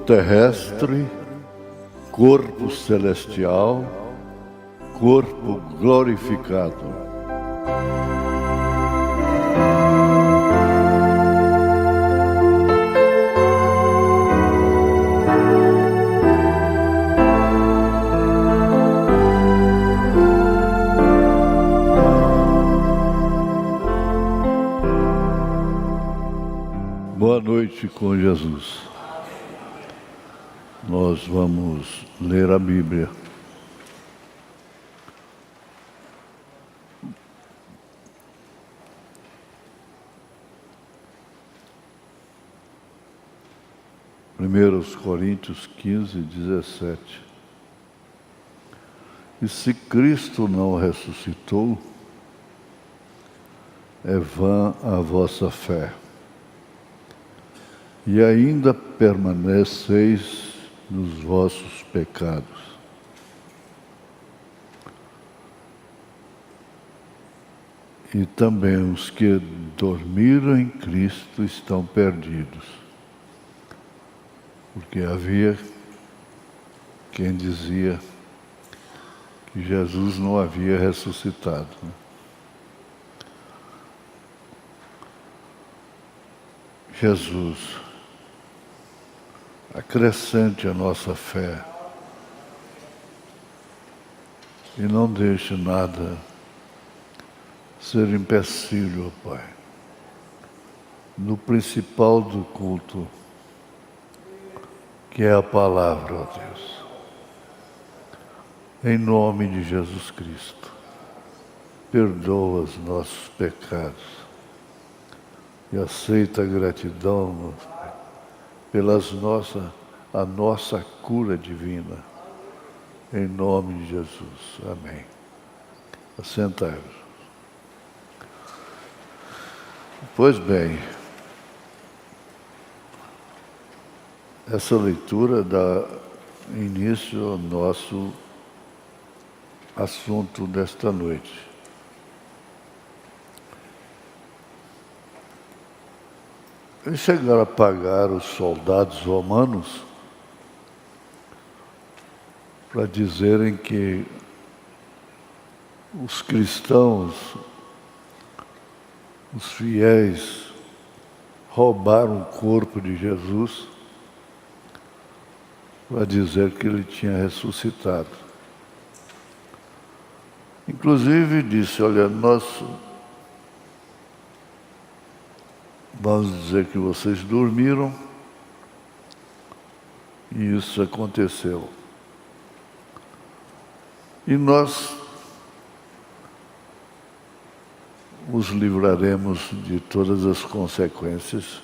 terrestre, corpo celestial, corpo glorificado. Boa noite com Jesus. Nós vamos ler a Bíblia. Primeiros Coríntios 15, 17. E se Cristo não ressuscitou, é vã a vossa fé. E ainda permaneceis nos vossos pecados. E também os que dormiram em Cristo estão perdidos. Porque havia quem dizia que Jesus não havia ressuscitado. Jesus, acrescente a nossa fé e não deixe nada ser empecilho, ó Pai, no principal do culto, que é a palavra, ó Deus. Em nome de Jesus Cristo, perdoa os nossos pecados e aceita a gratidão pelas a nossa cura divina, em nome de Jesus. Amém. Assentai-vos. Pois bem, essa leitura dá início ao nosso assunto desta noite. Eles chegaram a pagar os soldados romanos para dizerem que os cristãos, os fiéis, roubaram o corpo de Jesus para dizer que ele tinha ressuscitado. Inclusive disse, olha, nós vamos dizer que vocês dormiram e isso aconteceu. E nós os livraremos de todas as consequências,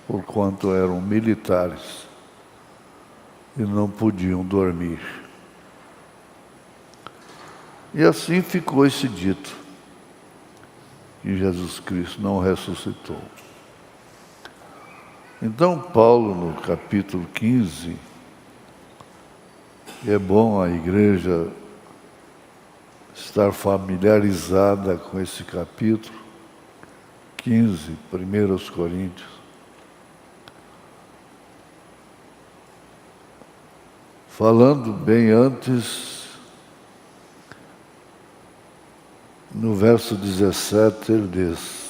porquanto eram militares e não podiam dormir. E assim ficou esse dito, que Jesus Cristo não ressuscitou. Então, Paulo, no capítulo 15, é bom a igreja estar familiarizada com esse capítulo 15, 1 Coríntios. Falando bem antes, no verso 17, ele diz: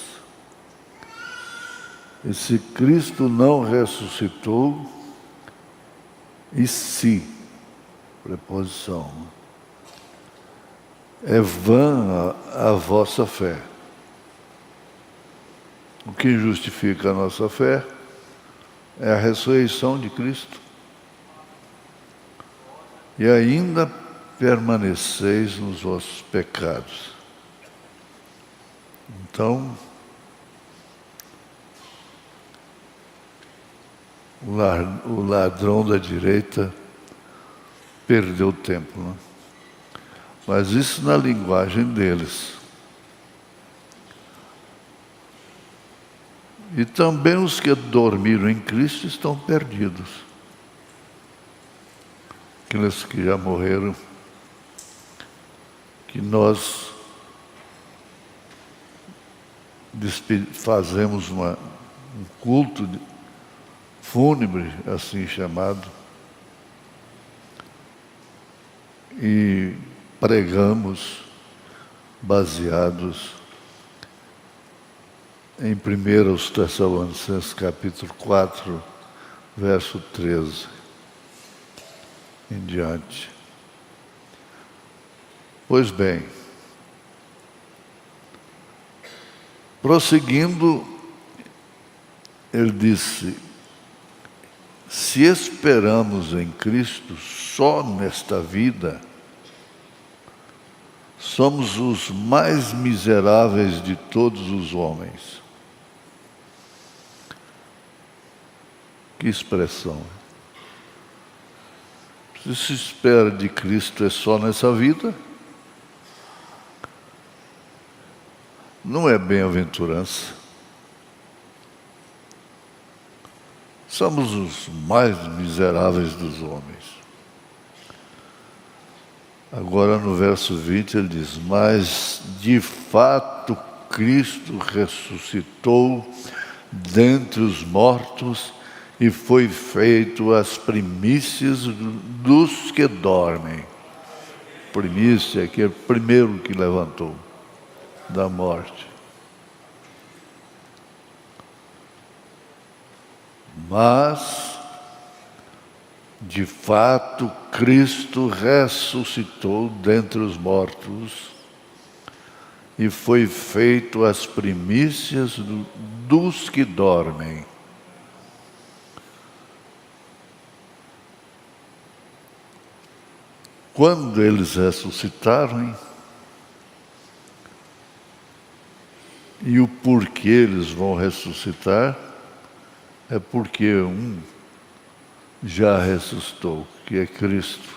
e se Cristo não ressuscitou, e se, preposição, é vã a vossa fé. O que justifica a nossa fé é a ressurreição de Cristo. E ainda permaneceis nos vossos pecados. Então, o ladrão da direita perdeu tempo, né? Mas isso na linguagem deles. E também os que dormiram em Cristo estão perdidos. Aqueles que já morreram, que nós fazemos um culto fúnebre, assim chamado, e pregamos baseados em 1 Tessalonicenses capítulo 4, verso 13 em diante. Pois bem, prosseguindo, ele disse: se esperamos em Cristo só nesta vida, somos os mais miseráveis de todos os homens. Que expressão! Se se espera de Cristo é só nessa vida, não é bem-aventurança. Somos os mais miseráveis dos homens. Agora no verso 20 ele diz: mas de fato Cristo ressuscitou dentre os mortos e foi feito as primícias dos que dormem. Primícia, que é o primeiro que levantou da morte. Mas, de fato, Cristo ressuscitou dentre os mortos e foi feito as primícias dos que dormem. Quando eles ressuscitaram, e o porquê eles vão ressuscitar, é porque um já ressuscitou, que é Cristo.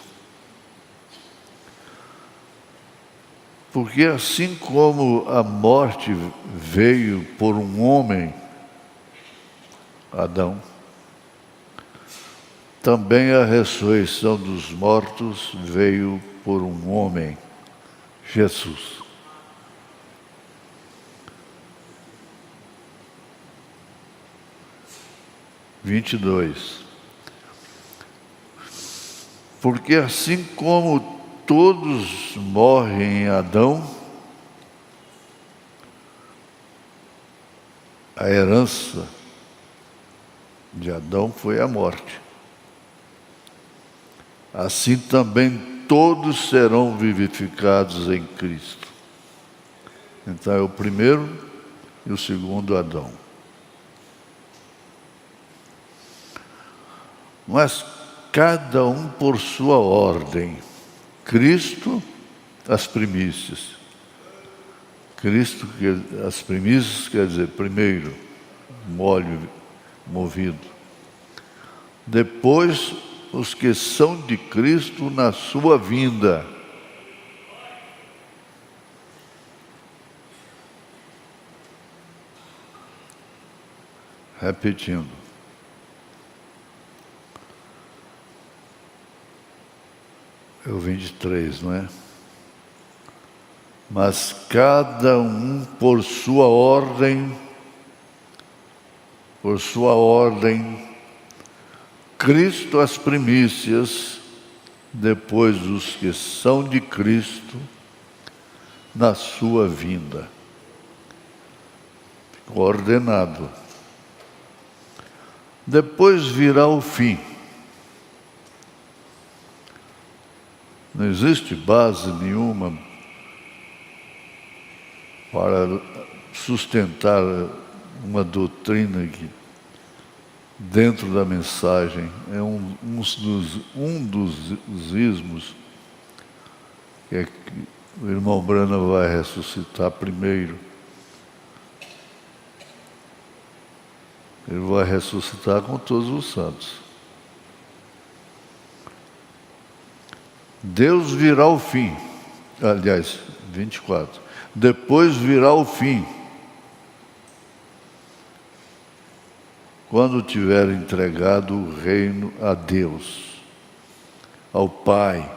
Porque assim como a morte veio por um homem, Adão, também a ressurreição dos mortos veio por um homem, Jesus. Porque assim como todos morrem em Adão, a herança de Adão foi a morte. Assim também todos serão vivificados em Cristo. Então é o primeiro e o segundo Adão. Mas cada um por sua ordem. Cristo, as primícias. Cristo, as primícias quer dizer, primeiro, óleo movido. Depois, os que são de Cristo na sua vinda. Repetindo. É o 23, não é? Mas cada um por sua ordem, Cristo as primícias, depois os que são de Cristo na sua vinda. Ficou ordenado. Depois virá o fim. Não existe base nenhuma para sustentar uma doutrina que, dentro da mensagem, é um dos ismos, que é que o irmão Branham vai ressuscitar primeiro. Ele vai ressuscitar com todos os santos. Deus virá o fim. Aliás, 24. Depois virá o fim. Quando tiver entregado o reino a Deus, ao Pai,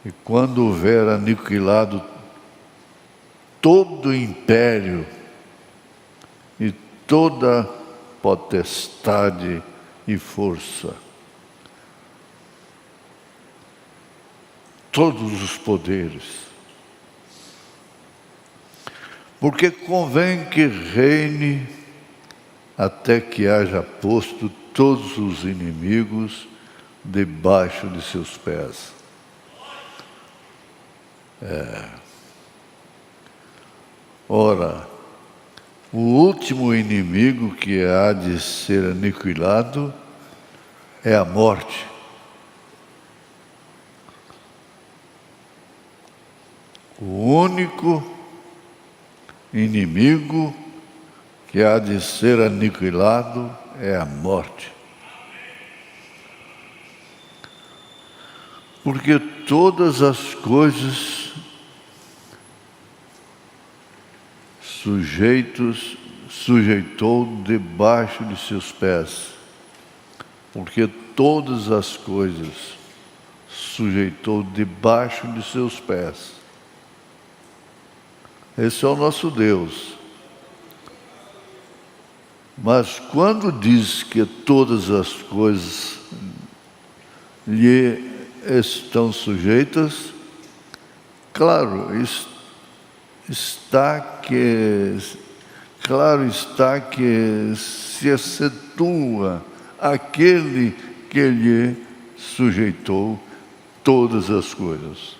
e quando houver aniquilado todo o império e toda potestade e força. Todos os poderes. Porque convém que reine até que haja posto todos os inimigos debaixo de seus pés. Ora, o último inimigo que há de ser aniquilado é a morte. O único inimigo que há de ser aniquilado é a morte. Porque todas as coisas sujeitou debaixo de seus pés. Porque todas as coisas sujeitou debaixo de seus pés. Esse é o nosso Deus. Mas quando diz que todas as coisas lhe estão sujeitas, claro está que se excetua aquele que lhe sujeitou todas as coisas.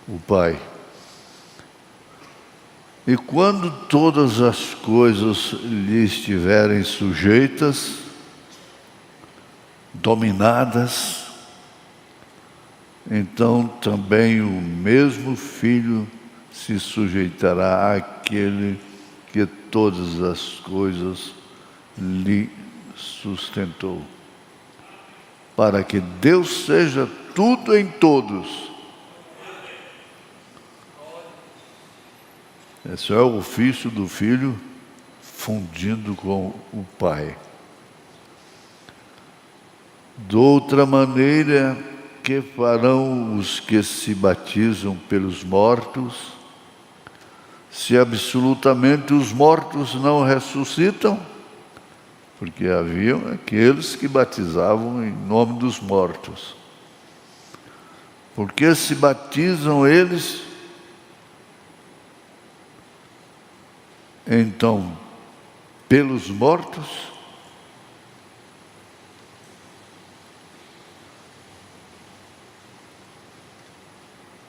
O Pai. E quando todas as coisas lhe estiverem sujeitas, dominadas, então também o mesmo Filho se sujeitará àquele que todas as coisas lhe sustentou, para que Deus seja tudo em todos. Esse é o ofício do Filho fundindo com o Pai. De outra maneira, que farão os que se batizam pelos mortos, se absolutamente os mortos não ressuscitam? Porque haviam aqueles que batizavam em nome dos mortos. Porque se batizam eles, então, pelos mortos?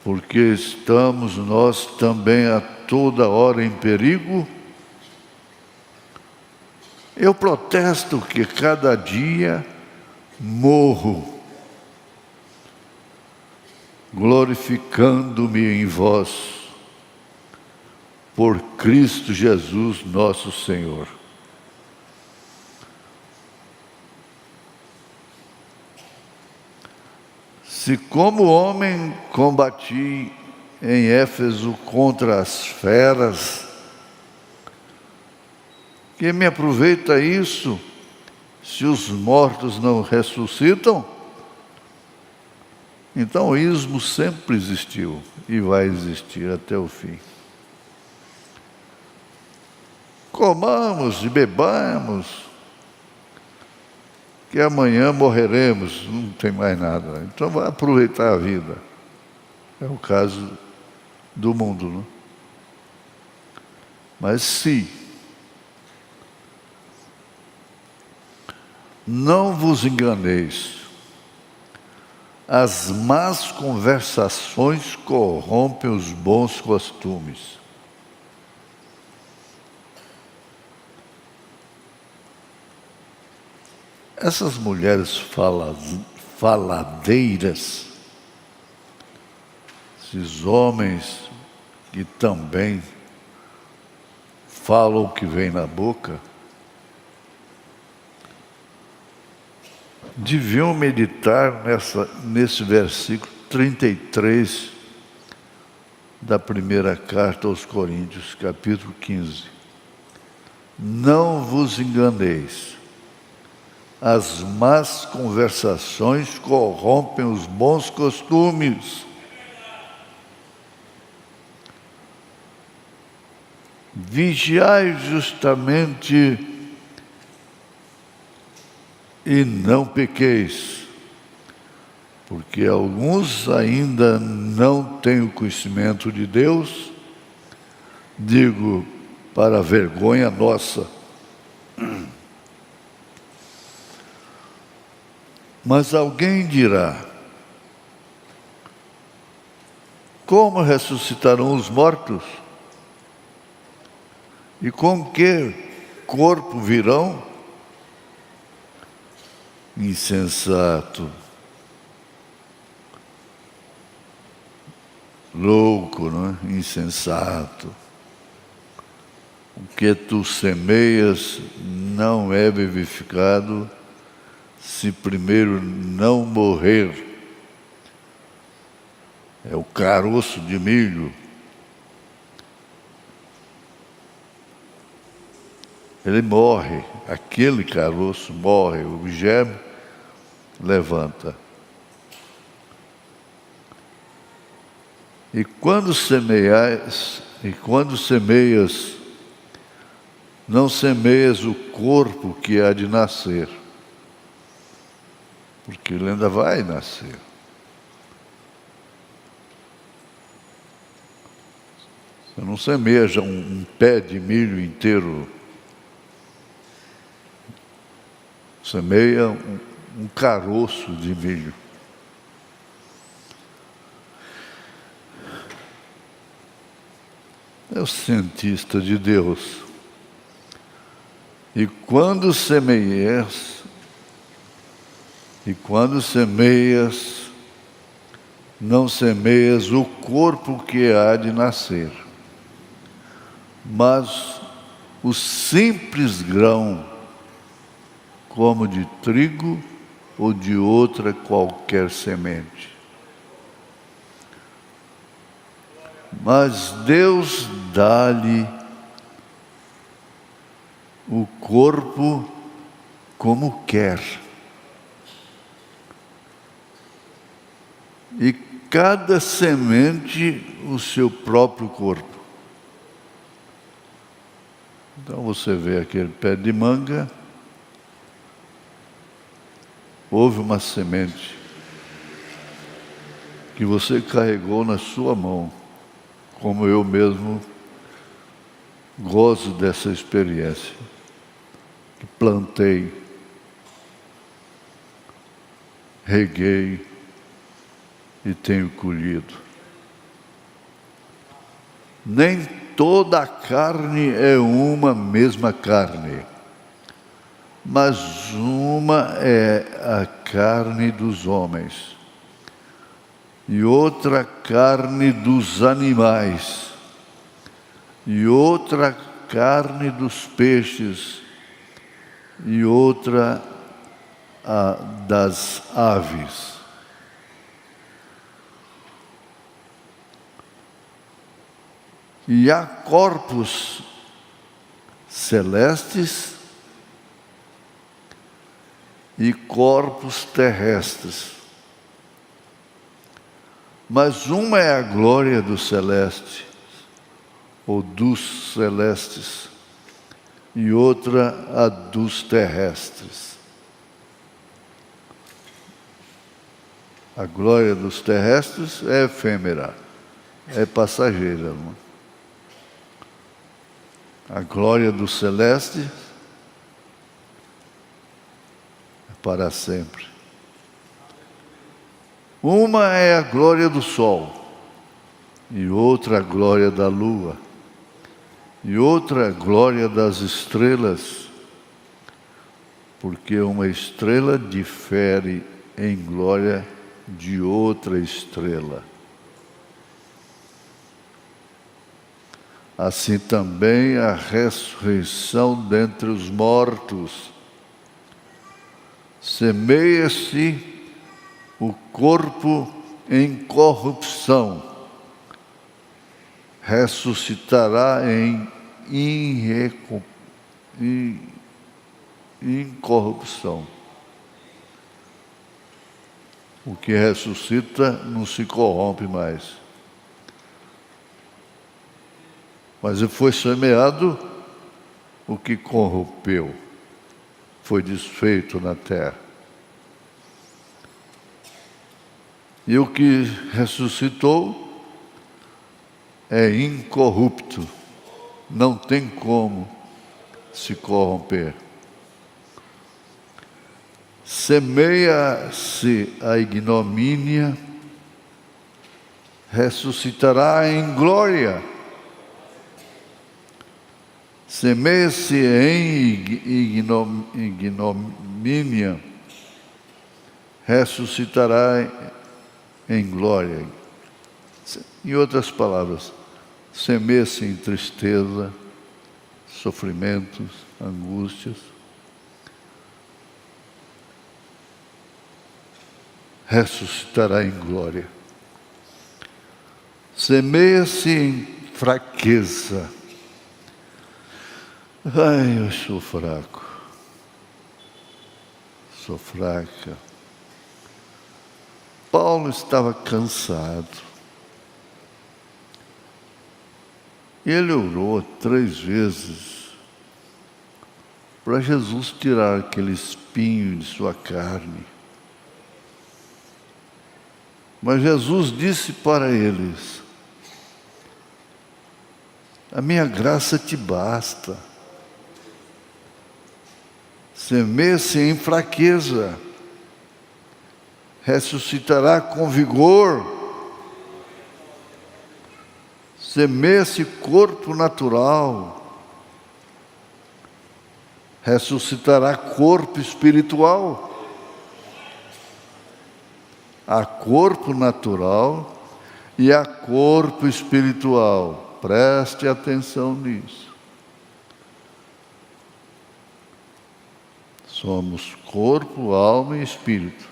Porque estamos nós também a toda hora em perigo? Eu protesto que cada dia morro, glorificando-me em vós, por Cristo Jesus nosso Senhor. Se como homem combati em Éfeso contra as feras, que me aproveita isso se os mortos não ressuscitam? Então o ismo sempre existiu e vai existir até o fim. Comamos e bebamos, que amanhã morreremos, não tem mais nada. Então vai aproveitar a vida. É o caso do mundo, não? Mas se não vos enganeis, as más conversações corrompem os bons costumes. Essas mulheres faladeiras, esses homens que também falam o que vem na boca, deviam meditar nesse versículo 33 da primeira carta aos Coríntios, capítulo 15. Não vos enganeis. As más conversações corrompem os bons costumes. vigiai justamente e não pequeis, porque alguns ainda não têm o conhecimento de Deus, digo, para vergonha nossa. Mas alguém dirá: como ressuscitarão os mortos? E com que corpo virão? Insensato, louco, não é? Insensato. O que tu semeias não é vivificado se primeiro não morrer. É o caroço de milho. Ele morre, aquele caroço morre, o germe levanta. E quando semeias, não semeias o corpo que há de nascer, porque ele ainda vai nascer. Você não semeia já um pé de milho inteiro. Semeia um caroço de milho. É o cientista de Deus. E quando semeias, não semeias o corpo que há de nascer, mas o simples grão, como de trigo ou de outra qualquer semente. Mas Deus dá-lhe o corpo como quer. E cada semente o seu próprio corpo. Então você vê aquele pé de manga, houve uma semente que você carregou na sua mão, como eu mesmo gozo dessa experiência, que plantei, reguei e tenho colhido. Nem toda a carne é uma mesma carne, mas uma é a carne dos homens, e outra carne dos animais, e outra carne dos peixes, e outra a das aves. E há corpos celestes e corpos terrestres. Mas uma é a glória do celeste, ou dos celestes, e outra a dos terrestres. A glória dos terrestres é efêmera, é passageira. Não? A glória do celeste é para sempre. Uma é a glória do sol, e outra a glória da lua, e outra a glória das estrelas, porque uma estrela difere em glória de outra estrela. Assim também a ressurreição dentre os mortos. Semeia-se o corpo em corrupção, ressuscitará em incorrupção. O que ressuscita não se corrompe mais. Mas foi semeado o que corrompeu, foi desfeito na terra. E o que ressuscitou é incorrupto, não tem como se corromper. Semeia-se a ignomínia, ressuscitará em glória. Semeia-se em ignomínia, ressuscitará em glória. Em outras palavras, semeia-se em tristeza, sofrimentos, angústias, ressuscitará em glória. Semeia-se em fraqueza. Ai, eu sou fraco, sou fraca. Paulo estava cansado. Ele orou 3 vezes para Jesus tirar aquele espinho de sua carne. Mas Jesus disse para eles: a minha graça te basta. Semeia-se em fraqueza, ressuscitará com vigor. Semeia-se corpo natural, ressuscitará corpo espiritual. Há corpo natural e há corpo espiritual. Preste atenção nisso. Somos corpo, alma e espírito.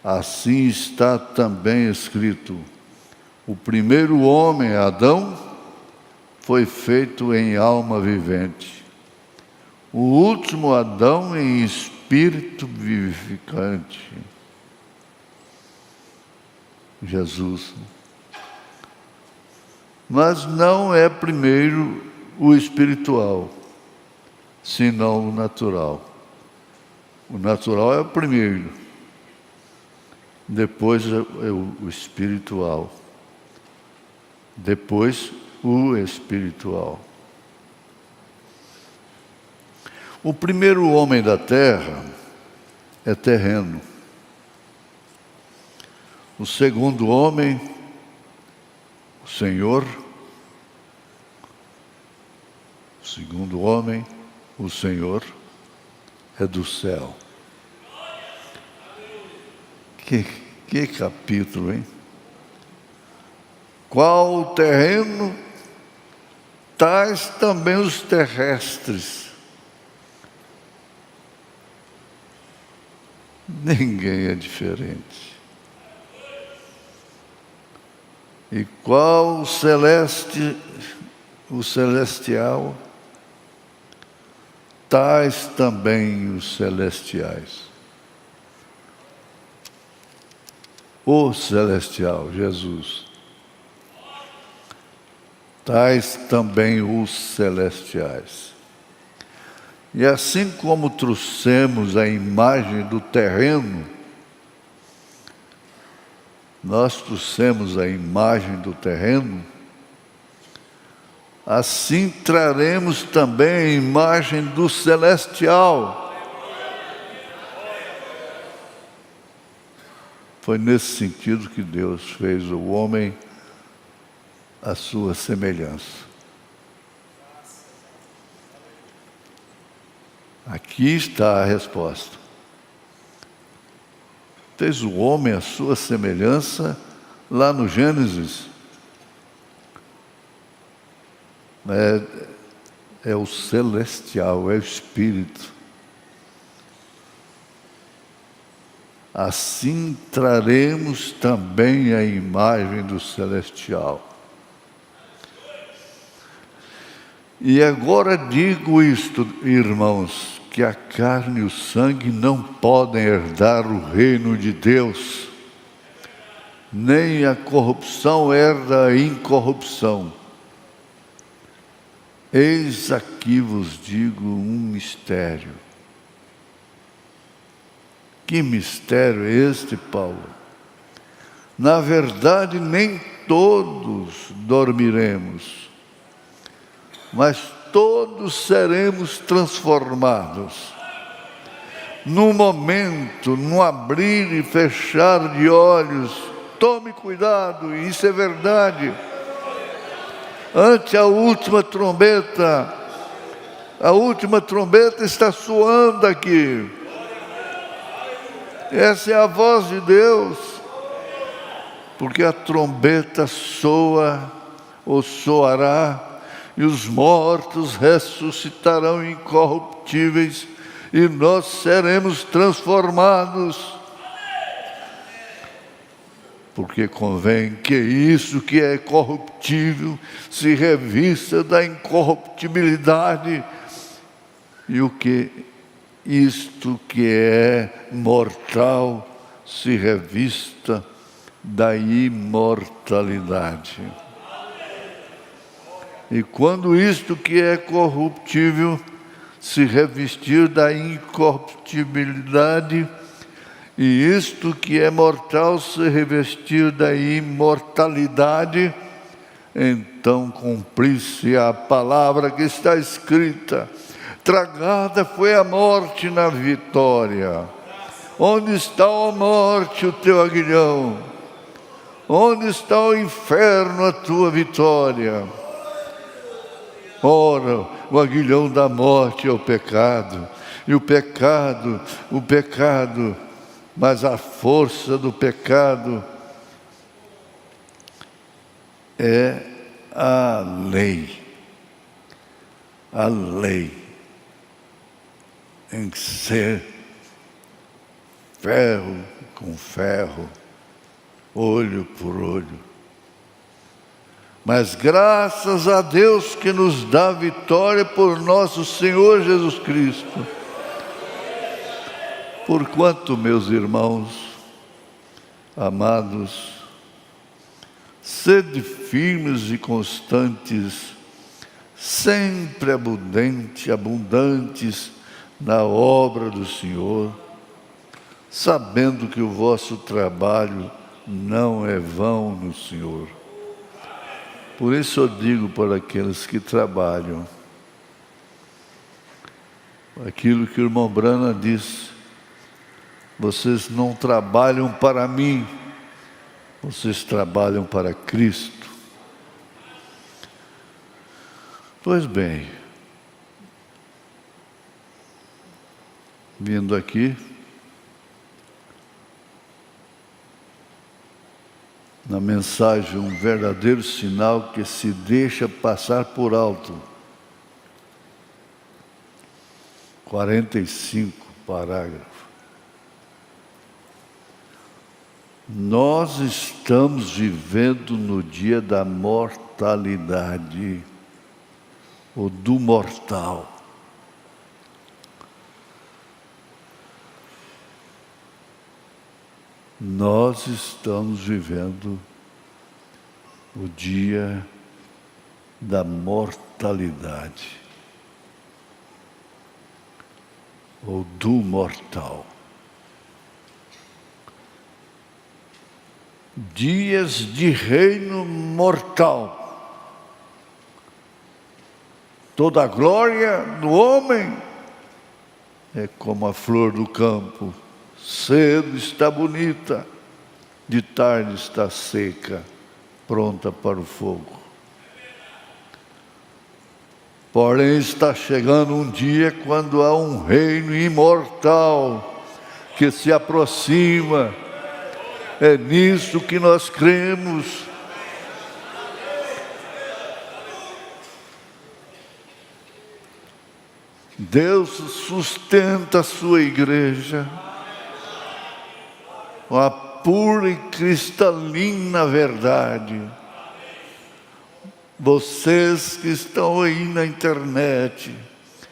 Assim está também escrito: o primeiro homem, Adão, foi feito em alma vivente. O último Adão em espírito vivificante. Jesus. Mas não é primeiro o espiritual, senão o natural. O natural é o primeiro, depois é o espiritual, depois o espiritual. O primeiro homem da terra é terreno. O segundo homem, o Senhor. O segundo homem, o Senhor, é do céu. Que capítulo, hein? Qual o terreno, tais também os terrestres. Ninguém é diferente. E qual o celestial, tais também os celestiais. O celestial, Jesus. Tais também os celestiais. E assim como trouxemos a imagem do terreno, nós trouxemos a imagem do terreno, assim traremos também a imagem do celestial. Foi nesse sentido que Deus fez o homem à sua semelhança. Aqui está a resposta. Fez o homem à sua semelhança lá no Gênesis. É o celestial, é o Espírito. Assim traremos também a imagem do celestial. E agora digo isto, irmãos, que a carne e o sangue não podem herdar o reino de Deus, nem a corrupção herda a incorrupção. Eis aqui vos digo um mistério. Que mistério é este, Paulo? Na verdade, nem todos dormiremos, mas todos seremos transformados. No momento, no abrir e fechar de olhos, tome cuidado, isso é verdade. Ante a última trombeta está soando aqui. Essa é a voz de Deus, porque a trombeta soa ou soará, e os mortos ressuscitarão incorruptíveis, e nós seremos transformados. Porque convém que isso que é corruptível se revista da incorruptibilidade, e o que isto que é mortal se revista da imortalidade. E quando isto que é corruptível se revestir da incorruptibilidade, e isto que é mortal se revestir da imortalidade, então cumprir-se a palavra que está escrita: tragada foi a morte na vitória. Onde está, ó morte, o teu aguilhão? Onde está o inferno, a tua vitória? Ora, o aguilhão da morte é o pecado, e o pecado, mas a força do pecado é a lei. A lei em ser ferro com ferro, olho por olho. Mas graças a Deus que nos dá vitória por nosso Senhor Jesus Cristo. Porquanto, meus irmãos amados, sede firmes e constantes, sempre abundantes na obra do Senhor, sabendo que o vosso trabalho não é vão no Senhor. Por isso eu digo para aqueles que trabalham, aquilo que o irmão Brana disse: vocês não trabalham para mim, vocês trabalham para Cristo. Pois bem, vindo aqui, na mensagem, um verdadeiro sinal que se deixa passar por alto. 45 parágrafo. Nós estamos vivendo no dia da mortalidade, ou do mortal. Nós estamos vivendo o dia da mortalidade, ou do mortal. Dias de reino mortal. Toda a glória do homem é como a flor do campo. Cedo está bonita, de tarde está seca, pronta para o fogo. Porém, está chegando um dia quando há um reino imortal que se aproxima. É nisso que nós cremos. Deus sustenta a sua igreja com a pura e cristalina verdade. Vocês que estão aí na internet,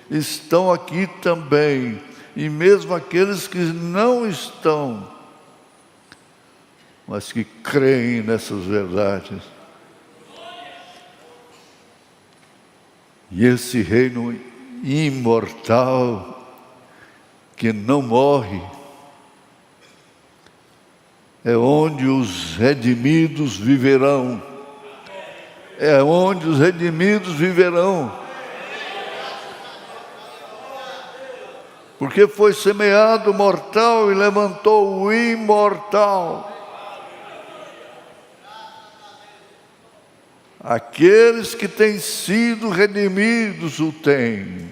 estão aqui também, e mesmo aqueles que não estão, mas que creem nessas verdades, E esse reino imortal, que não morre, é onde os redimidos viverão. É onde os redimidos viverão. Porque foi semeado o mortal e levantou o imortal. Aqueles que têm sido redimidos o têm.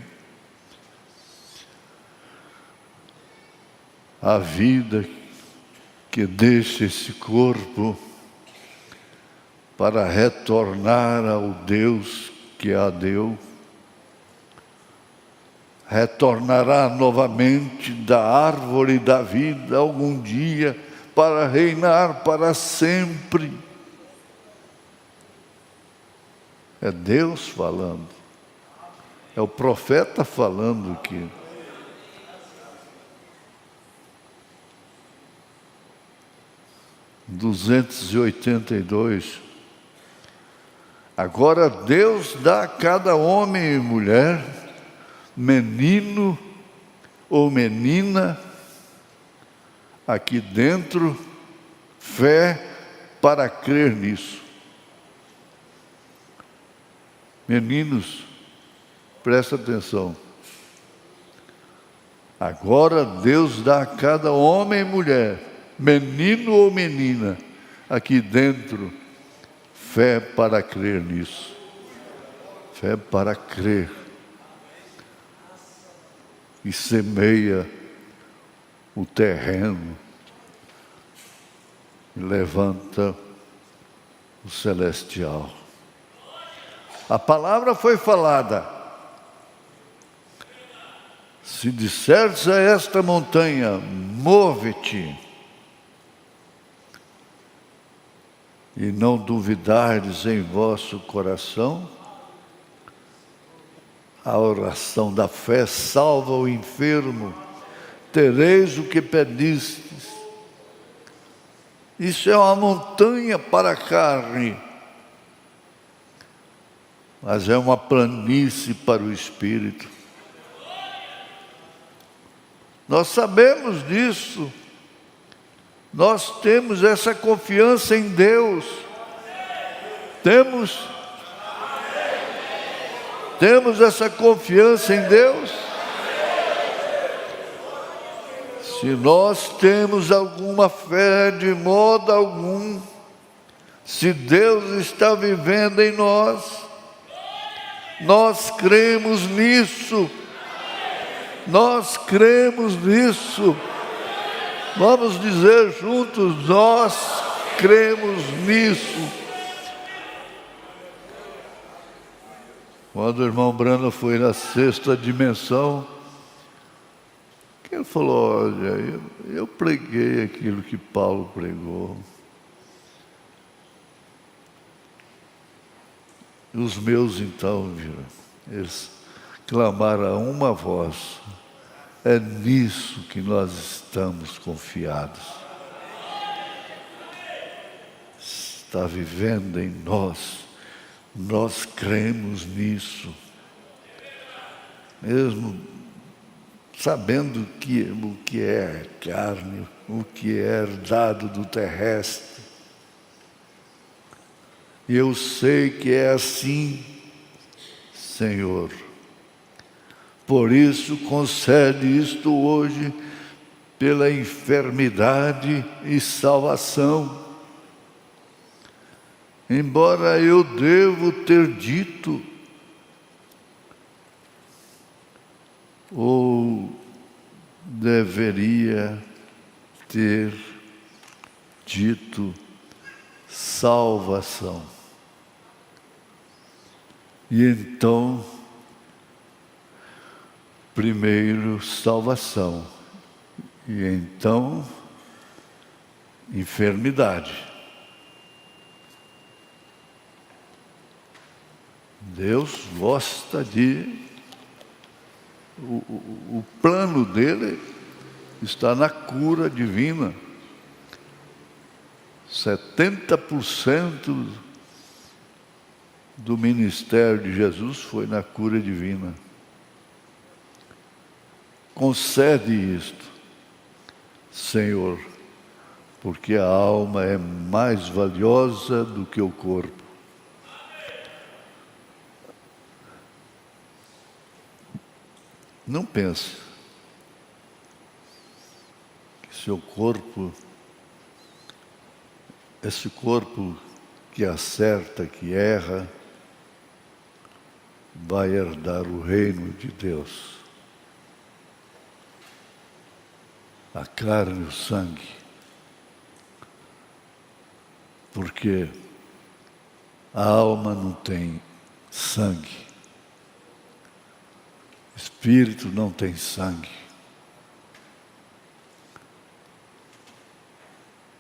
A vida que deixa esse corpo para retornar ao Deus que a deu, retornará novamente da árvore da vida algum dia para reinar para sempre. É Deus falando, é o profeta falando aqui. Em 282. Agora Deus dá a cada homem e mulher, menino ou menina, aqui dentro, fé para crer nisso. Meninos, presta atenção. Agora Deus dá a cada homem e mulher, menino ou menina, aqui dentro, fé para crer nisso. Fé para crer. E semeia o terreno e levanta o celestial. A palavra foi falada. Se disseres a esta montanha, move-te, e não duvidardes em vosso coração, a oração da fé salva o enfermo, tereis o que pedistes. Isso é uma montanha para a carne, mas é uma planície para o espírito. Nós sabemos disso. Nós temos essa confiança em Deus. Temos essa confiança em Deus. Se nós temos alguma fé, de modo algum, se Deus está vivendo em nós, nós cremos nisso. Nós cremos nisso. Vamos dizer juntos, nós cremos nisso. Quando o irmão Brando foi na sexta dimensão, ele falou, olha, eu preguei aquilo que Paulo pregou. E os meus então viram, eles clamaram a uma voz. É nisso que nós estamos confiados. Está vivendo em nós. Nós cremos nisso. Mesmo sabendo o que é carne, o que é herdado do terrestre. E eu sei que é assim, Senhor. Por isso, concede isto hoje, pela enfermidade e salvação. Embora eu devo ter dito, ou deveria ter dito, salvação. E então, primeiro salvação, e então enfermidade. Deus gosta o plano dele está na cura divina. 70% do ministério de Jesus foi na cura divina. Concede isto, Senhor, porque a alma é mais valiosa do que o corpo. Não pense que seu corpo, esse corpo que acerta, que erra, vai herdar o reino de Deus. A carne e o sangue. Porque a alma não tem sangue. Espírito não tem sangue.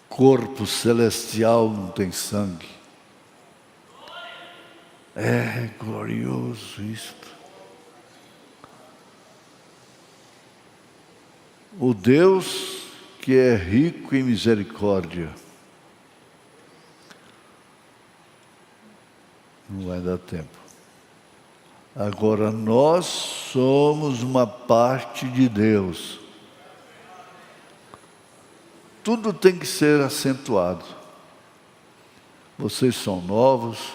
Corpo celestial não tem sangue. É glorioso isto. O Deus que é rico em misericórdia. Não vai dar tempo. Agora, nós somos uma parte de Deus. Tudo tem que ser acentuado. Vocês são novos,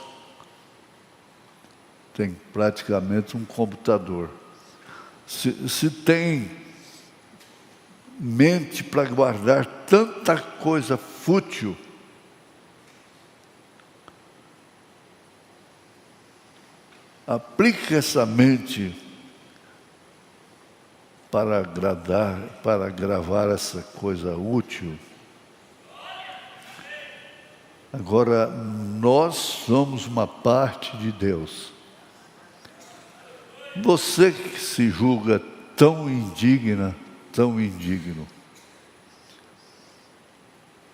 tem praticamente um computador. Se tem mente para guardar tanta coisa fútil, aplique essa mente para agradar, para gravar essa coisa útil. Agora, nós somos uma parte de Deus. Você que se julga tão indigna, tão indigno,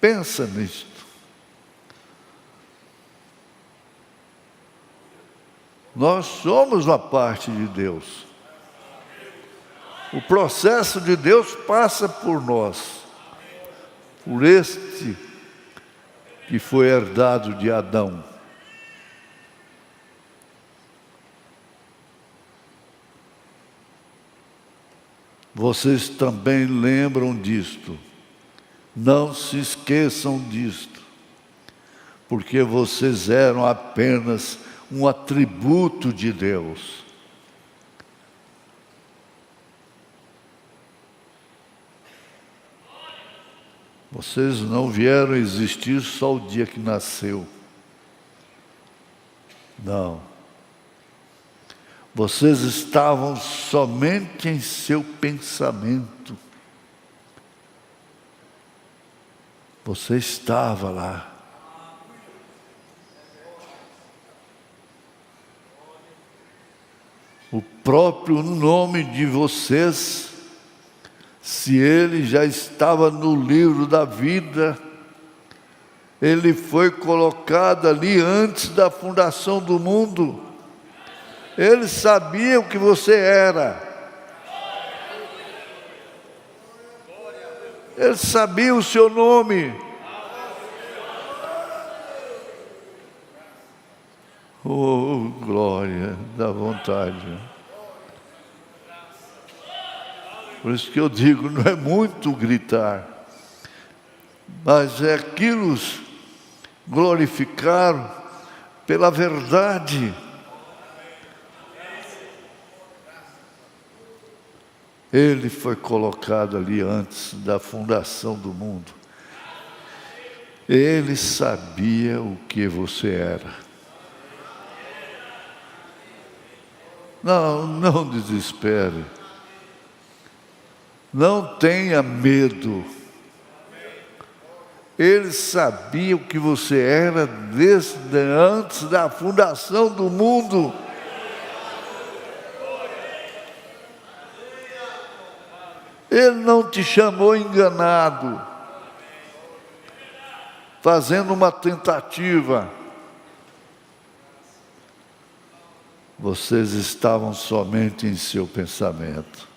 pensa nisto. Nós somos uma parte de Deus. O processo de Deus passa por nós, por este que foi herdado de Adão. Vocês também lembram disto. Não se esqueçam disto, porque vocês eram apenas um atributo de Deus. Vocês não vieram existir só o dia que nasceu. Não. Vocês estavam somente em seu pensamento. Você estava lá. O próprio nome de vocês, se ele já estava no livro da vida, ele foi colocado ali antes da fundação do mundo. Ele sabia o que você era. Ele sabia o seu nome. Oh, glória, dá vontade. Por isso que eu digo, não é muito gritar, mas é aquilo glorificar pela verdade. Ele foi colocado ali antes da fundação do mundo. Ele sabia o que você era. Não desespere. Não tenha medo. Ele sabia o que você era desde antes da fundação do mundo. Ele não te chamou enganado, fazendo uma tentativa. Vocês estavam somente em seu pensamento.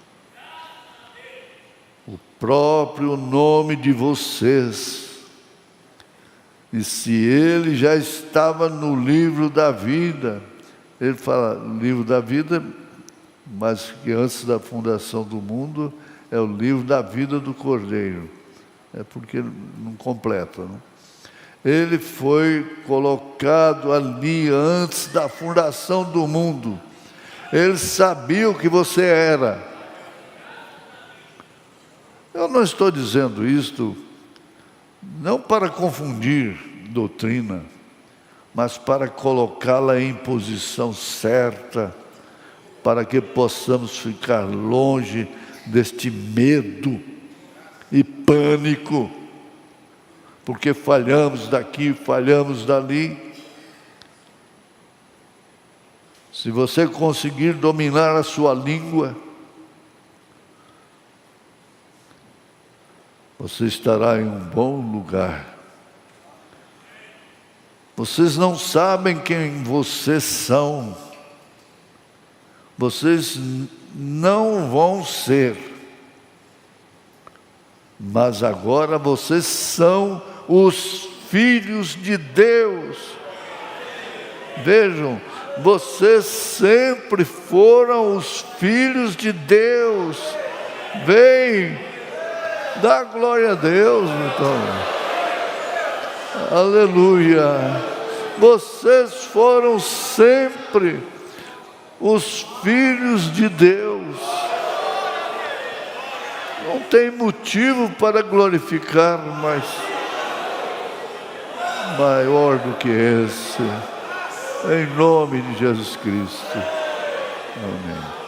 O próprio nome de vocês E se ele já estava no livro da vida, ele fala, livro da vida, mas que antes da fundação do mundo, é o livro da vida do Cordeiro. É porque não completa, não? Ele foi colocado ali antes da fundação do mundo. Ele sabia o que você era. Eu não estou dizendo isto não para confundir doutrina, mas para colocá-la em posição certa, para que possamos ficar longe deste medo e pânico, porque falhamos daqui, falhamos dali. Se você conseguir dominar a sua língua, você estará em um bom lugar. Vocês não sabem quem vocês são. Vocês não vão ser. Mas agora vocês são os filhos de Deus. Vejam, vocês sempre foram os filhos de Deus. Vem. Dá glória a Deus, então. Aleluia. Vocês foram sempre os filhos de Deus. Não tem motivo para glorificar mais maior do que esse. Em nome de Jesus Cristo. Amém.